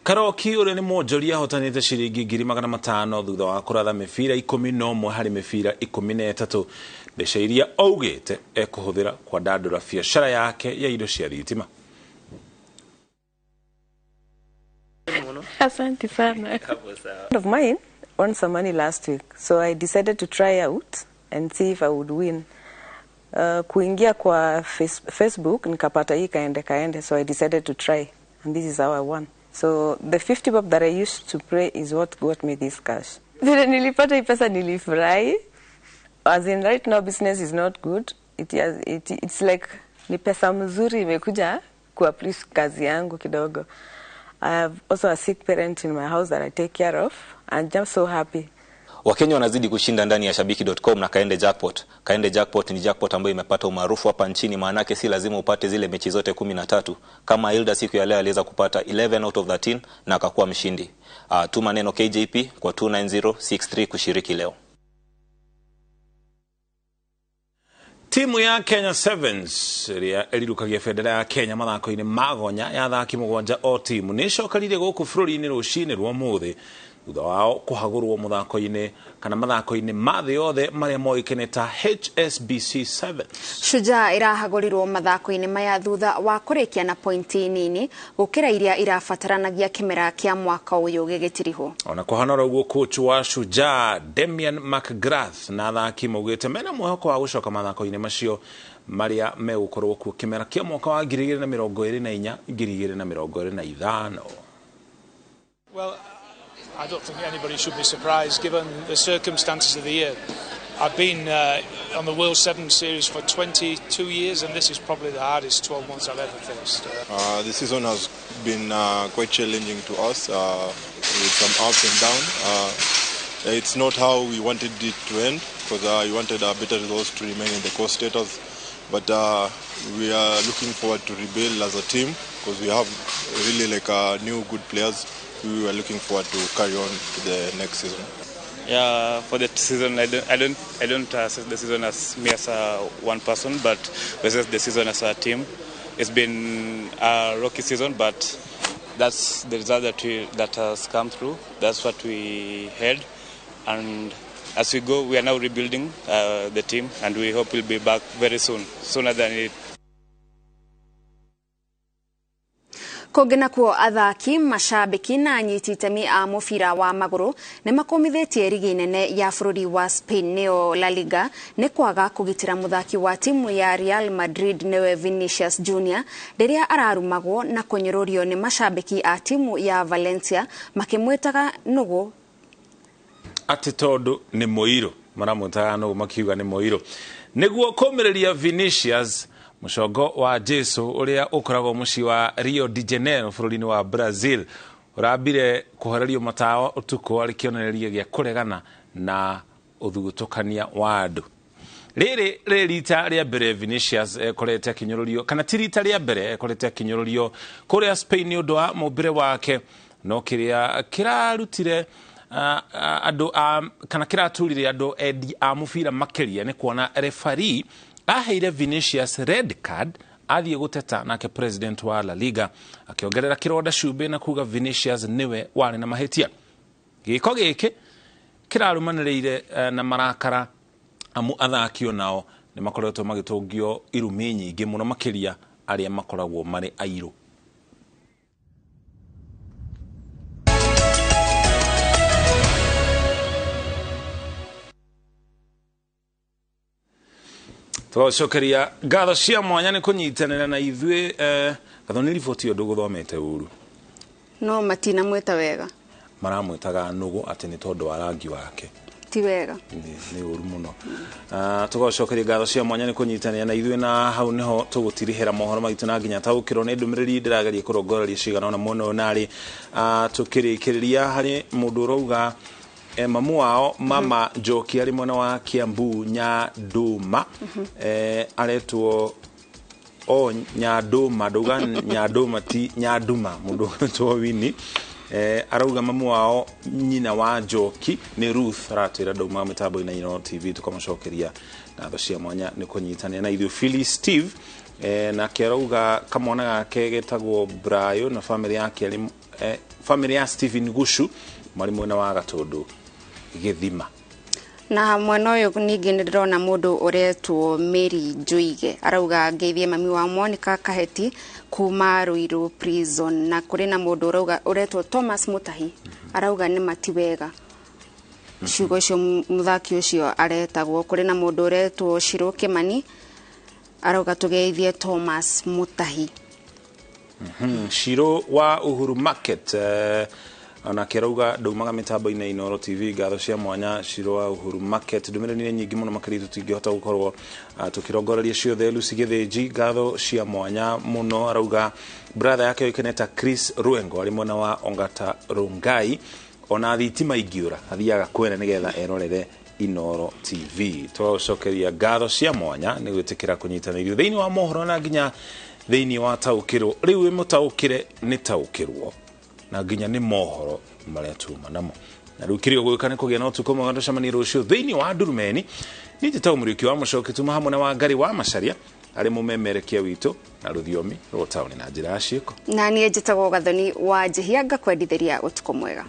Karoki uri ni mwonjoria hotanite ciringi 500,000 thutha wa kuratha mibira 11 hari mibira 13 mbeca iria augite ekuhuthira kwa ndandura biashara yake ya indo cia thitima. Asante sana. Of mine won some money last week, so I decided to try out and see if I would win. Kuingia kwa Facebook nikapata hii kaende, so I decided to try, and this is how I won. So the 50 bob that I used to pray is what got me this cash. Vile nilipata hii pesa nilifurahi. As in right now business is not good. It's like ni pesa mzuri imekuja kuapply kazi yangu kidogo. I have also a sick parent in my house that I take care of. I'm just so happy. Wakenya wanazidi kushinda ndani ya shabiki.com na kaende jackpot. Kaende jackpot ni jackpot ambayo imepata umaarufu hapa nchini, maana yake si lazima upate zile mechi zote 13. Kama Hilda siku ya leo aliweza kupata 11 out of 13 na akakuwa mshindi. Tuma neno KJP kwa 29063 kushiriki leo. Timu ya Kenya Sevens iria irirukagia bendera ya Kenya mathako-ini magonya ya athaki mugwanja o timu nicokarire guku bururi-ini rucini rwa muthi thutha wao kuhagurwo muthako-ini kana mathako-ini mathe yothe maria moikene ta HSBC 7. Shujaa irahagurirwo mathako-ini maya thutha wa kurikia na pointi nini gukira iria irafataranagia kimera kia mwaka uyu gigitiriho. Ona kuhanora uguo coach wa Shujaa Damian McGrath na athaki maugite mena mwihoko wa gucoka mathako-ini macio maria megukorwo ku kimera kia mwaka wa 2024 2025. Well, I don't think anybody should be surprised given the circumstances of the year. I've been on the World 7 Series for 22 years, and this is probably the hardest 12 months I've ever faced. The season has been quite challenging to us with some ups and downs. It's not how we wanted it to end, because we wanted better results to remain in the core status. But we are looking forward to rebuild as a team, because we have really new good players. We are looking forward to carry on to the next season. Yeah, for the season, I don't assess the season as me as one person, but we assess the season as a team. It's been a rocky season, but that's the result that has come through. That's what we had, and as we go, we are now rebuilding the team, and we hope we'll be back very soon, sooner than it. Kogena kuo athaki mashabiki na anyiti itemi a mubira wa maguru ne makomithetie rigi nene ya bururi wa Spain neo La Liga ne kwaga kugitira muthaki wa timu ya Real Madrid newe Vinicius Junior riria ararumagwo na kunyororio ni mashabiki a timu ya Valencia makimwetaga nugu ati tondu ni moiro maramutaga nugu makiuga ni moiro niguo komereria Vinicius Mushogo wa Jesu uria ukoragwo muci wa Rio de Janeiro bururi-ini wa Brazil urambire kuhorerio matao utuko ari kionereria gia kuregana na uthugutokania wa andu. Riri rita ria mbere Vinicius ekorete kinyorurio kana tirita ria mbere ekorete kinyorurio kuria Spain undu wa mubire wake no kiria kirarutire andu kana kiraturire andu edi a mubira makeria ni kuona referee aheire Vinicius red card athie guteta nake president wa La Liga akiongerera kironda cumbi na kuga Vinicius niwe wari na mahitia. Giko giki kirarumaniriire na marakara amu athaki onao ni makoretwo magitungio irumi nyingi muno makiria aria makoragwo mari airu. Twacokeria ngatho cia mwanya ni kunyitanira na ithue gatho ni riboti undu guthomete uru no matina mweta wega maramwetaga nugu ati ni tondu wa rangi wake ti wega ni uru muno. Twacokeria ngatho cia mwanya ni kunyitanira na ithue na hau niho tugutirihera mohoro maitu na nginya taukirwo ni ndumiriri ndirageria kurongoreria cigana na muno nari tukirikiriria hari mundu urauga mamu wao mama Njoki ari mwana wa Kiambu Nyanduma aretwo o Nyanduma nduga Nyanduma ti Nyanduma mundu to wini arauga mamu wao nyina wa Njoki ni Ruth ratira nduma mitambo ina Inooro TV tukomacokeria na tho cia mwanya ni kunyitania na ithu Philly Steve na kĩarauga kamwana gake getagwo Brayo na family yake ari family ya Stephen Gushu mari mwena wa Gatũndũ Gĩthima. Na mwena ũyũ ningĩ nĩndĩrona mũndũ ũretwo Mary Njuige arauga ngeithie mami wa Monica Kaheti kuma Ruiru prison, na kũrĩ na mũndũ arauga ũretwo Thomas Mutahi arauga nĩ matiwega ciugo icio muthaki ũcio aretagwo. Kũrĩ na mũndũ ũretwo Shiro Kimani arauga tugeithie Thomas Mutahi. Shiro wa Uhuru Market ona kĩrauga ndaumaga mitambo-inĩ Inooro TV ngatho cia mwanya Shiro wa Uhuru Market. Ndũmĩrĩri nyingĩ mũno makĩria tũtingĩhota gũkorwo tũkĩrongoreria ciothe. Lucy Gĩthĩnji ngatho cia mwanya mũno arauga brother yake yoikaneta Chris Ruengo ari mwena wa Ongata Rongai ona thitima ingĩũra athiaga kwene nĩgetha erorere Inooro TV. Twacokeria ngatho cia mwanya nĩ gwĩtĩkĩra kũnyitanĩrio thĩinĩ wa mohoro na nginya thĩinĩ wa taũkĩrwo. Rĩu mũtaũkĩre nĩ taũkĩrwo na nginya nĩ mohoro marĩa tuma namo. Na rĩu kĩrĩa ũgwĩka nĩ kũgĩa na ũtukũ mwega tũcemanie rũciũ thĩinĩ wa Ndurumeni. Nĩ Ithatũ mũriũki wa Mũcoki tuma hamwe na Wangari wa Macharia arĩ mũmemerekia witũ na rũthiomi rwa taũni na njĩra ya ciĩko. Na niĩ njĩtagwo Gathoni wa Njihia ngakwendithĩria ũtukũ mwega.